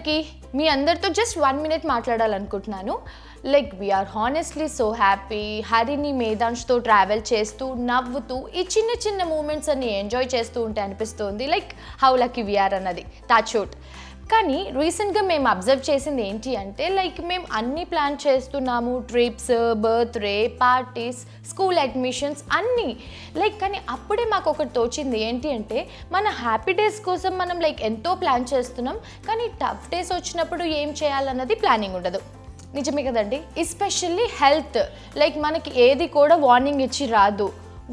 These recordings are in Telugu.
అందరికీ మీ అందరితో జస్ట్ 1 minute మాట్లాడాలనుకుంటున్నాను. Like we are honestly so happy. Harini మేధాంష్తో ట్రావెల్ చేస్తూ నవ్వుతూ ఈ చిన్న చిన్న మూమెంట్స్ అన్ని ఎంజాయ్ చేస్తూ ఉంటే అనిపిస్తుంది లైక్ హౌ లక్కీ వీఆర్ అన్నది టాచోట్. కానీ రీసెంట్గా మేము అబ్జర్వ్ చేసింది ఏంటి అంటే లైక్ మేము అన్నీ ప్లాన్ చేస్తున్నాము, trips, birthday parties, school admissions అన్నీ లైక్. కానీ అప్పుడే మాకు ఒకటి తోచింది ఏంటి అంటే మన హ్యాపీ డేస్ కోసం మనం లైక్ ఎంతో ప్లాన్ చేస్తున్నాం, కానీ టఫ్ డేస్ వచ్చినప్పుడు ఏం చేయాలన్నది ప్లానింగ్ ఉండదు. నిజమే కదండి. ఎస్పెషల్లీ హెల్త్ లైక్ మనకి ఏది కూడా వార్నింగ్ ఇచ్చి రాదు.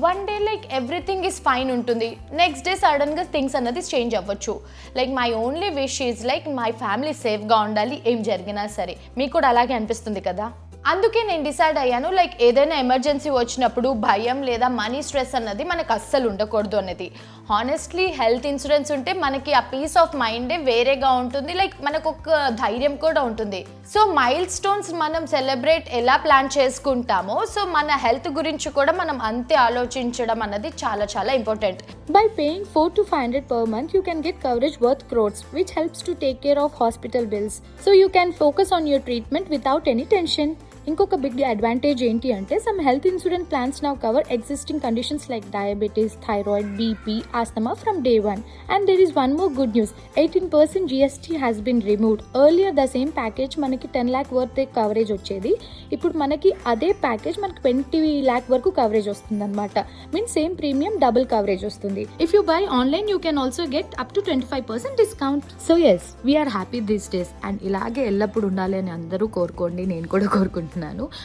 One day like everything is fine ఉంటుంది, నెక్స్ట్ డే సడన్గా థింగ్స్ అన్నది చేంజ్ అవ్వచ్చు. Like my only wish is like my family సేఫ్గా ఉండాలి ఏం జరిగినా సరే. మీకు కూడా అలాగే అనిపిస్తుంది కదా. అందుకే నేను డిసైడ్ అయ్యాను లైక్ ఏదైనా ఎమర్జెన్సీ వచ్చినప్పుడు భయం లేదా మనీ స్ట్రెస్ అన్నది మనకు అస్సలు ఉండకూడదు అనేది. హానెస్ట్లీ హెల్త్ ఇన్సూరెన్స్ ఉంటే మనకి ఆ పీస్ ఆఫ్ మైండే వేరేగా ఉంటుంది, లైక్ మనకు ఒక ధైర్యం కూడా ఉంటుంది. సో మైల్ స్టోన్స్ మనం సెలబ్రేట్ ఎలా ప్లాన్ చేసుకుంటామో సో మన హెల్త్ గురించి కూడా మనం అంతే ఆలోచించడం అన్నది చాలా చాలా important. By paying 400 to 500 per month, you can get coverage worth crores, which helps to take care of hospital bills. So you can focus on your treatment without any tension. ఇంకొక బిగ్ అడ్వాంటేజ్ ఏంటి అంటే some health insurance plans now cover existing conditions like diabetes, thyroid, BP, asthma from day 1. And there is one more good news, 18% GST has been removed. Earlier the same package మనకి 10 lakh worth కవరేజ్ వచ్చేది, ఇప్పుడు మనకి అదే ప్యాకేజ్ మనకి 20 lakh వరకు కవరేజ్ వస్తుంది అనమాట. Means same premium double coverage వస్తుంది. If you buy online you can also get up to 25% discount. So as we're happy these days. And ఇలాగే ఎల్లప్పుడు ఉండాలి అని అందరూ కోరుకోండి, నేను కూడా కోరుకుంటున్నాను.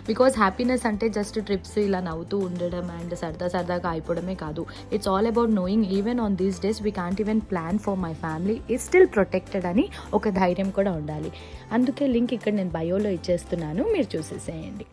బికాస్ హ్యాపీనెస్ అంటే జస్ట్ ట్రిప్స్ ఇలా నవ్వుతూ ఉండడం అండ్ సరదాగా అయిపోవడమే కాదు. It's all about knowing even on these days we can't even plan for my family is still protected అని ఒక ధైర్యం కూడా ఉండాలి. అందుకే లింక్ ఇక్కడ నేను బయోలో ఇచ్చేస్తున్నాను, మీరు చూసేసేయండి.